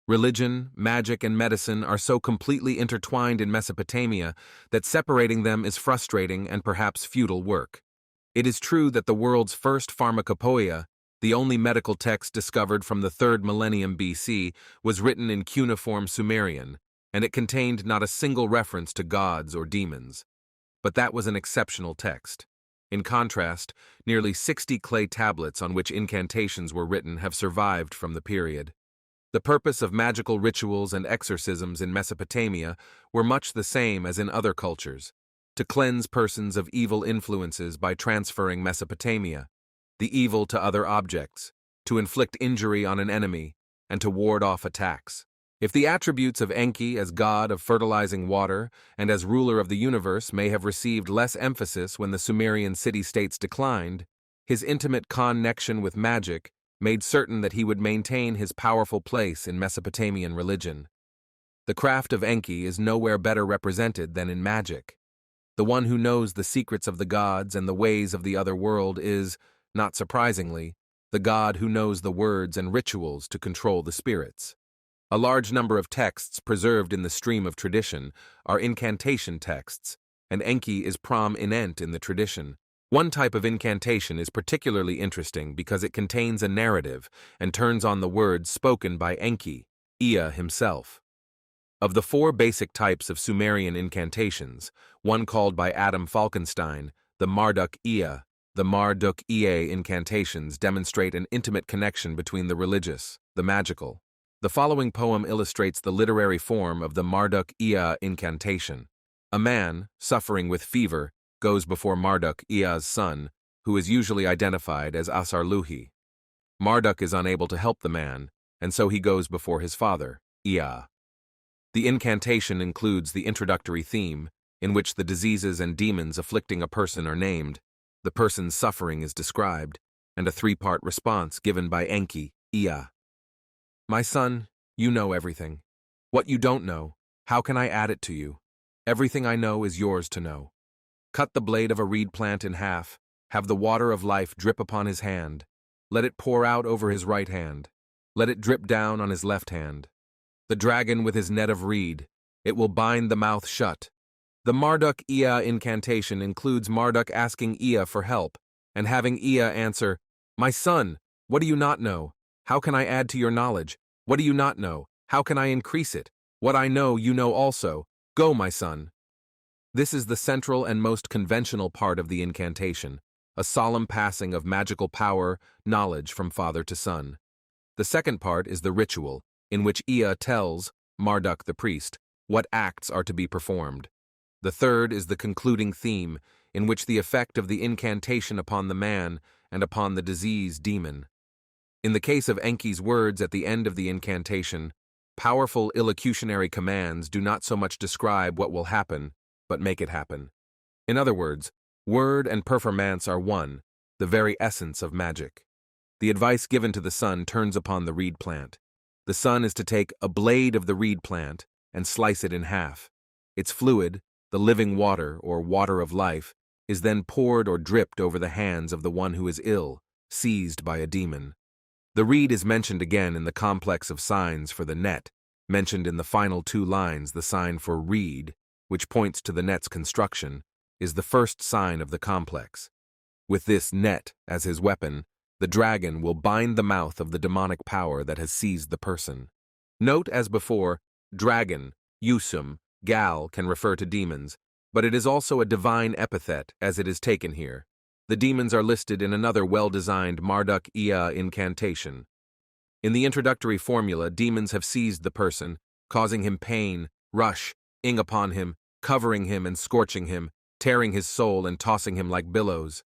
Religion, magic, and medicine are so completely intertwined in Mesopotamia that separating them is frustrating and perhaps futile work. It is true that the world's first pharmacopoeia, the only medical text discovered from the 3rd millennium BC, was written in cuneiform Sumerian, and it contained not a single reference to gods or demons. But that was an exceptional text. In contrast, nearly 60 clay tablets on which incantations were written have survived from the period. The purpose of magical rituals and exorcisms in Mesopotamia were much the same as in other cultures: to cleanse persons of evil influences by transferring Mesopotamia, the evil to other objects, to inflict injury on an enemy, and to ward off attacks. If the attributes of Enki as god of fertilizing water and as ruler of the universe may have received less emphasis when the Sumerian city-states declined, his intimate connection with magic made certain that he would maintain his powerful place in Mesopotamian religion. The craft of Enki is nowhere better represented than in magic. The one who knows the secrets of the gods and the ways of the other world is, not surprisingly, the god who knows the words and rituals to control the spirits. A large number of texts preserved in the stream of tradition are incantation texts, and Enki is prominent in the tradition. One type of incantation is particularly interesting because it contains a narrative and turns on the words spoken by Enki, Ea himself. Of the 4 basic types of Sumerian incantations, one called by Adam Falkenstein, the Marduk Ea, the Marduk Ea incantations demonstrate an intimate connection between the religious, the magical. The following poem illustrates the literary form of the Marduk Ea incantation. A man, suffering with fever, goes before Marduk, Ea's son, who is usually identified as Asarluhi. Marduk is unable to help the man, and so he goes before his father, Ea. The incantation includes the introductory theme, in which the diseases and demons afflicting a person are named, the person's suffering is described, and a 3-part response given by Enki, Ea. My son, you know everything. What you don't know, how can I add it to you? Everything I know is yours to know. Cut the blade of a reed plant in half, have the water of life drip upon his hand. Let it pour out over his right hand. Let it drip down on his left hand. The dragon with his net of reed, it will bind the mouth shut. The Marduk Ea incantation includes Marduk asking Ea for help, and having Ea answer, My son, what do you not know? How can I add to your knowledge? What do you not know? How can I increase it? What I know, you know also. Go, my son. This is the central and most conventional part of the incantation, a solemn passing of magical power, knowledge from father to son. The second part is the ritual, in which Ea tells Marduk the priest what acts are to be performed. The third is the concluding theme, in which the effect of the incantation upon the man and upon the diseased demon. In the case of Enki's words at the end of the incantation, powerful illocutionary commands do not so much describe what will happen, but make it happen. In other words, word and performance are one, the very essence of magic. The advice given to the son turns upon the reed plant. The son is to take a blade of the reed plant and slice it in half. Its fluid, the living water or water of life, is then poured or dripped over the hands of the one who is ill, seized by a demon. The reed is mentioned again in the complex of signs for the net, mentioned in the final 2 lines. The sign for reed, which points to the net's construction, is the first sign of the complex. With this net as his weapon, the dragon will bind the mouth of the demonic power that has seized the person. Note, as before, dragon, Yusum, Gal can refer to demons, but it is also a divine epithet as it is taken here. The demons are listed in another well-designed Marduk Ea incantation. In the introductory formula, demons have seized the person, causing him pain, rushing upon him, covering him and scorching him, tearing his soul and tossing him like billows.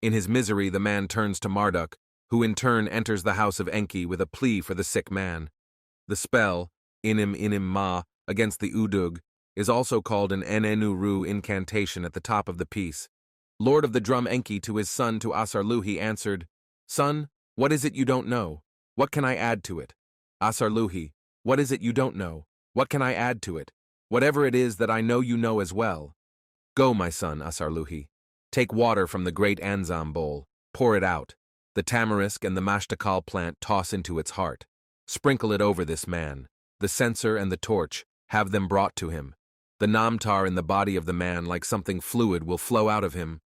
In his misery, the man turns to Marduk, who in turn enters the house of Enki with a plea for the sick man. The spell, inim ma, against the Udug, is also called an Enenuru incantation at the top of the piece. Lord of the drum Enki to his son to Asarluhi answered, Son, what is it you don't know? What can I add to it? Asarluhi, what is it you don't know? What can I add to it? Whatever it is that I know you know as well. Go, my son, Asarluhi. Take water from the great Anzam bowl, pour it out. The tamarisk and the mashtakal plant toss into its heart. Sprinkle it over this man. The censer and the torch, have them brought to him. The namtar in the body of the man, like something fluid, will flow out of him.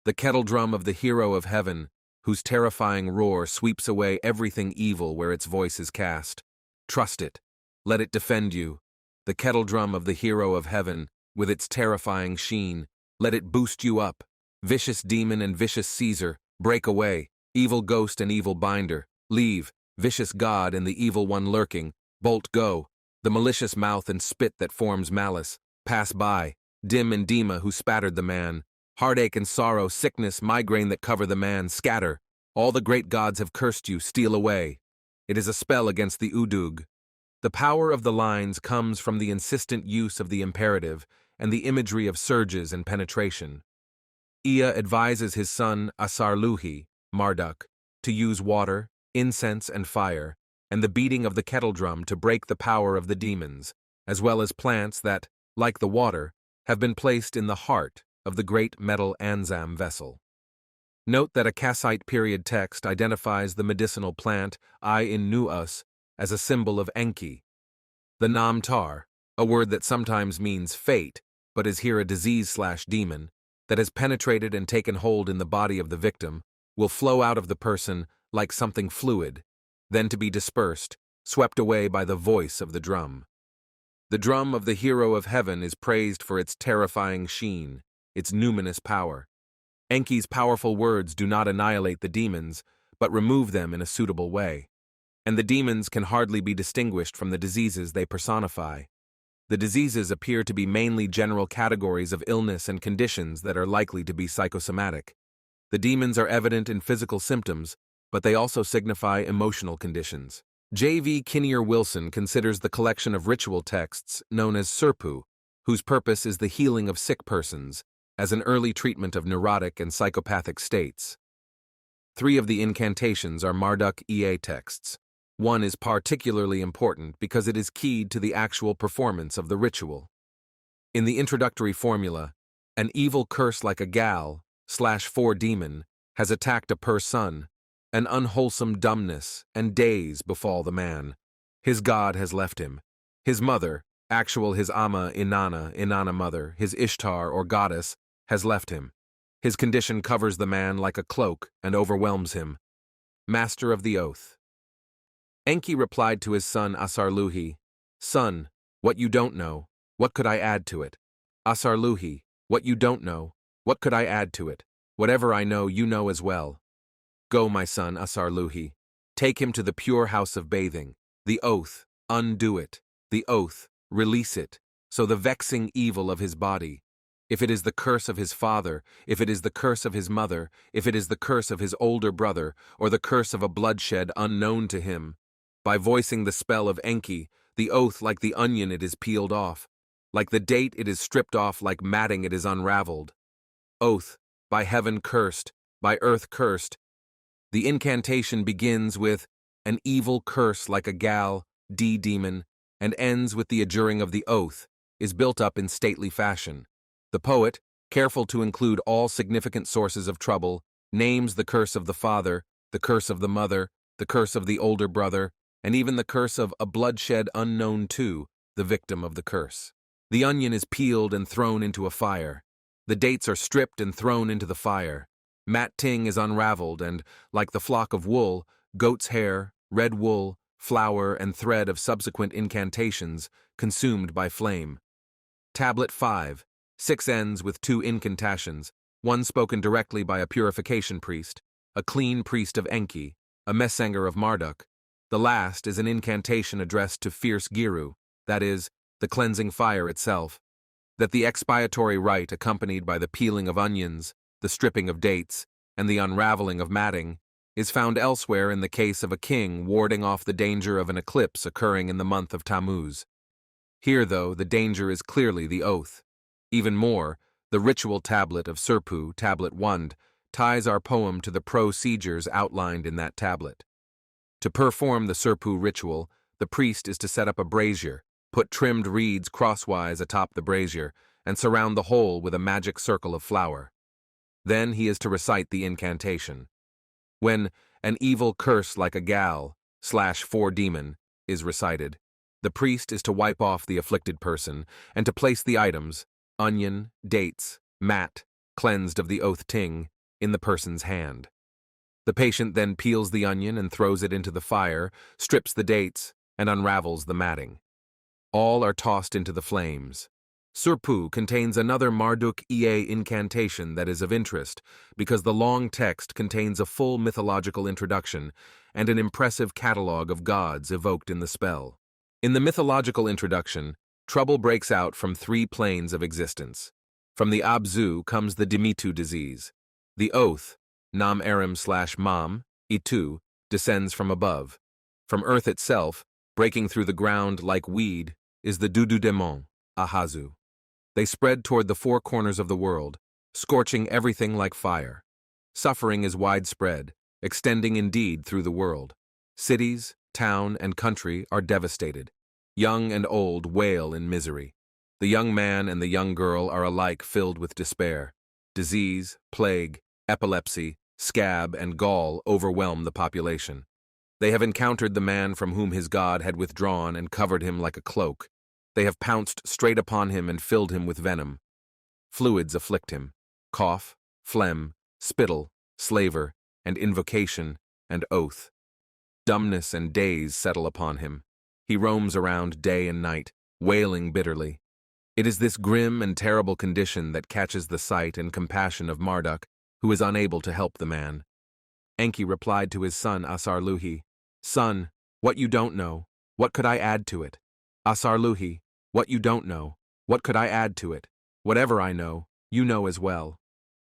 The kettle drum of the hero of heaven, whose terrifying roar sweeps away everything evil where its voice is cast. Trust it. Let it defend you. The kettle drum of the hero of heaven, with its terrifying sheen, let it boost you up. Vicious demon and vicious Caesar, break away. Evil ghost and evil binder, leave. Vicious god and the evil one lurking, bolt go. The malicious mouth and spit that forms malice, pass by. Dim and Dema who spattered the man. Heartache and sorrow, sickness, migraine that cover the man, scatter. All the great gods have cursed you, steal away. It is a spell against the Udug. The power of the lines comes from the insistent use of the imperative and the imagery of surges and penetration. Ea advises his son Asarluhi, Marduk, to use water, incense and fire, and the beating of the kettle drum to break the power of the demons, as well as plants that, like the water, have been placed in the heart of the great metal Anzam vessel. Note that a Kassite period text identifies the medicinal plant I-in-nu-us as a symbol of Enki. The namtar, a word that sometimes means fate, but is here a disease/demon, that has penetrated and taken hold in the body of the victim, will flow out of the person like something fluid, then to be dispersed, swept away by the voice of the drum. The drum of the hero of heaven is praised for its terrifying sheen, its numinous power. Enki's powerful words do not annihilate the demons, but remove them in a suitable way. And the demons can hardly be distinguished from the diseases they personify. The diseases appear to be mainly general categories of illness and conditions that are likely to be psychosomatic. The demons are evident in physical symptoms, but they also signify emotional conditions. J.V. Kinnear-Wilson considers the collection of ritual texts known as Serpu, whose purpose is the healing of sick persons, as an early treatment of neurotic and psychopathic states. 3 of the incantations are Marduk Ea texts. One is particularly important because it is keyed to the actual performance of the ritual. In the introductory formula, an evil curse like a gal/4 demon has attacked a person. An unwholesome dumbness and daze befall the man. His god has left him. His mother, his Amma Inanna mother, his Ishtar or goddess, has left him. His condition covers the man like a cloak and overwhelms him. Master of the Oath. Enki replied to his son Asarluhi, Son, what you don't know, what could I add to it? Asarluhi, what you don't know, what could I add to it? Whatever I know, you know as well. Go, my son Asarluhi. Take him to the pure house of bathing. The oath, undo it. The oath, release it. So the vexing evil of his body, if it is the curse of his father, if it is the curse of his mother, if it is the curse of his older brother, or the curse of a bloodshed unknown to him, by voicing the spell of Enki, the oath like the onion it is peeled off, like the date it is stripped off, like matting it is unraveled. Oath, by heaven cursed, by earth cursed. The incantation begins with an evil curse like a gal, demon, and ends with the adjuring of the oath, is built up in stately fashion. The poet, careful to include all significant sources of trouble, names the curse of the father, the curse of the mother, the curse of the older brother, and even the curse of a bloodshed unknown to the victim of the curse. The onion is peeled and thrown into a fire. The dates are stripped and thrown into the fire. Mat-ting is unraveled and, like the flock of wool, goat's hair, red wool, flour, and thread of subsequent incantations, consumed by flame. Tablet 5, 6 ends with 2 incantations, one spoken directly by a purification priest, a clean priest of Enki, a messenger of Marduk. The last is an incantation addressed to fierce Giru, that is, the cleansing fire itself. That the expiatory rite accompanied by the peeling of onions, the stripping of dates, and the unraveling of matting, is found elsewhere in the case of a king warding off the danger of an eclipse occurring in the month of Tammuz. Here, though, the danger is clearly the oath. Even more, the ritual tablet of Serpu, Tablet 1, ties our poem to the procedures outlined in that tablet. To perform the Serpu ritual, the priest is to set up a brazier, put trimmed reeds crosswise atop the brazier, and surround the whole with a magic circle of flour. Then he is to recite the incantation. When an evil curse like a gal, 4 demon is recited. The priest is to wipe off the afflicted person and to place the items, onion, dates, mat, cleansed of the oath ting, in the person's hand. The patient then peels the onion and throws it into the fire, strips the dates, and unravels the matting. All are tossed into the flames. Surpu contains another Marduk incantation that is of interest because the long text contains a full mythological introduction and an impressive catalogue of gods evoked in the spell. In the mythological introduction, trouble breaks out from 3 planes of existence. From the Abzu comes the Dimitu disease. The oath, Nam Aram/Mam, Itu, descends from above. From earth itself, breaking through the ground like weed, is the Dudu Demon, Ahazu. They spread toward the 4 corners of the world, scorching everything like fire. Suffering is widespread, extending indeed through the world. Cities, town, and country are devastated. Young and old wail in misery. The young man and the young girl are alike filled with despair. Disease, plague, epilepsy, scab, and gall overwhelm the population. They have encountered the man from whom his god had withdrawn and covered him like a cloak. They have pounced straight upon him and filled him with venom. Fluids afflict him: cough, phlegm, spittle, slaver, and invocation, and oath. Dumbness and daze settle upon him. He roams around day and night, wailing bitterly. It is this grim and terrible condition that catches the sight and compassion of Marduk, who is unable to help the man. Enki replied to his son Asarluhi, "Son, what you don't know, what could I add to it? Asarluhi, what you don't know, what could I add to it? Whatever I know, you know as well.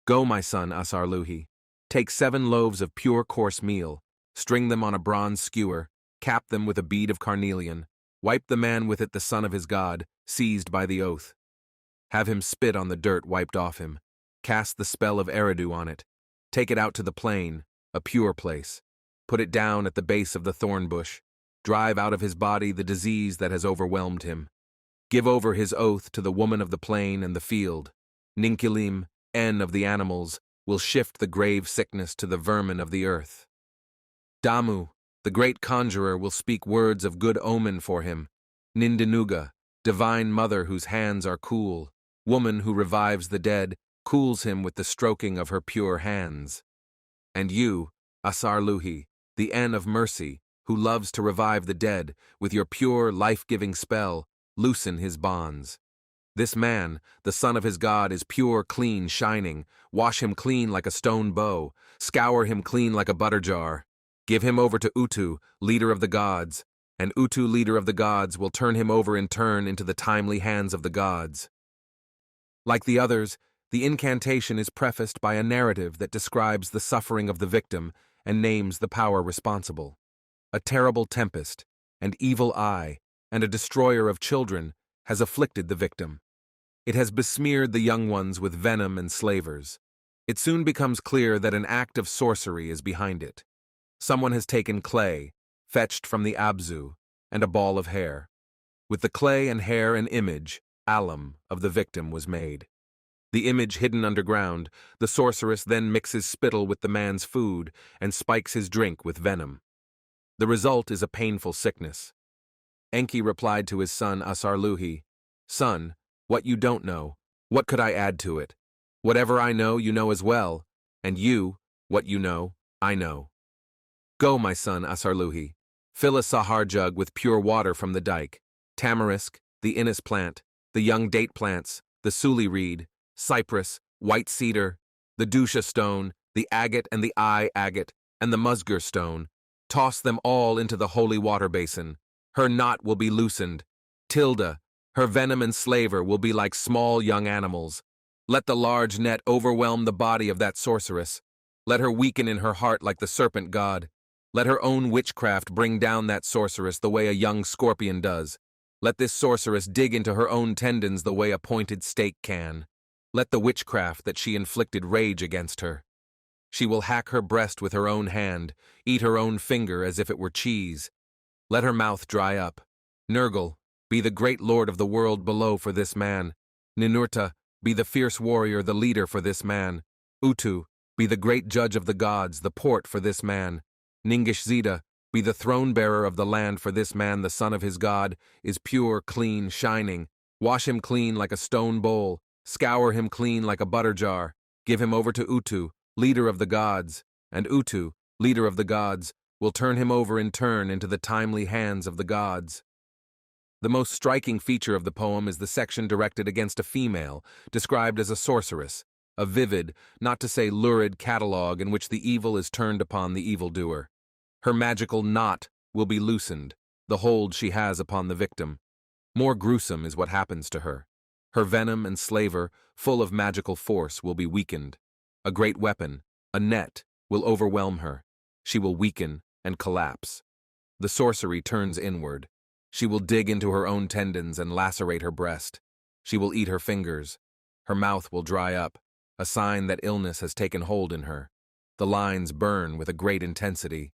Go, my son Asarluhi. Take 7 loaves of pure coarse meal, string them on a bronze skewer, cap them with a bead of carnelian, wipe the man with it the son of his god, seized by the oath. Have him spit on the dirt wiped off him. Cast the spell of Eridu on it. Take it out to the plain, a pure place. Put it down at the base of the thorn bush. Drive out of his body the disease that has overwhelmed him. Give over his oath to the woman of the plain and the field. Ninkilim, En of the animals, will shift the grave sickness to the vermin of the earth. Damu, the great conjurer, will speak words of good omen for him. Nindinuga, divine mother whose hands are cool, woman who revives the dead, cools him with the stroking of her pure hands. And you, Asarluhi, the En of mercy, who loves to revive the dead, with your pure, life-giving spell, loosen his bonds. This man, the son of his god, is pure, clean, shining. Wash him clean like a stone bow. Scour him clean like a butter jar. Give him over to Utu, leader of the gods, and Utu, leader of the gods, will turn him over in turn into the timely hands of the gods." Like the others, the incantation is prefaced by a narrative that describes the suffering of the victim and names the power responsible. A terrible tempest, an evil eye, and a destroyer of children has afflicted the victim. It has besmeared the young ones with venom and slavers. It soon becomes clear that an act of sorcery is behind it. Someone has taken clay, fetched from the Abzu, and a ball of hair. With the clay and hair an image, alum, of the victim was made. The image hidden underground, the sorceress then mixes spittle with the man's food and spikes his drink with venom. The result is a painful sickness. Enki replied to his son Asarluhi, "Son, what you don't know, what could I add to it? Whatever I know, you know as well, and you, what you know, I know. Go, my son Asarluhi, fill a sahar jug with pure water from the dike, tamarisk, the innis plant, the young date plants, the suli reed, cypress, white cedar, the dusha stone, the agate and the eye agate, and the musgur stone. Toss them all into the holy water basin. Her knot will be loosened. Tilda, her venom and slaver will be like small young animals. Let the large net overwhelm the body of that sorceress. Let her weaken in her heart like the serpent god. Let her own witchcraft bring down that sorceress the way a young scorpion does. Let this sorceress dig into her own tendons the way a pointed stake can. Let the witchcraft that she inflicted rage against her. She will hack her breast with her own hand, eat her own finger as if it were cheese. Let her mouth dry up. Nergal, be the great lord of the world below for this man. Ninurta, be the fierce warrior, the leader for this man. Utu, be the great judge of the gods, the port for this man. Ningishzida, Be the throne-bearer of the land, for this man, the son of his god, is pure, clean, shining. Wash him clean like a stone bowl, scour him clean like a butter jar. Give him over to Utu, leader of the gods, and Utu, leader of the gods, will turn him over in turn into the timely hands of the gods. The most striking feature of the poem is the section directed against a female, described as a sorceress, a vivid, not to say lurid catalogue in which the evil is turned upon the evildoer. Her magical knot will be loosened, the hold she has upon the victim. More gruesome is what happens to her. Her venom and slaver, full of magical force, will be weakened. A great weapon, a net, will overwhelm her. She will weaken and collapse. The sorcery turns inward. She will dig into her own tendons and lacerate her breast. She will eat her fingers. Her mouth will dry up, a sign that illness has taken hold in her. The lines burn with a great intensity.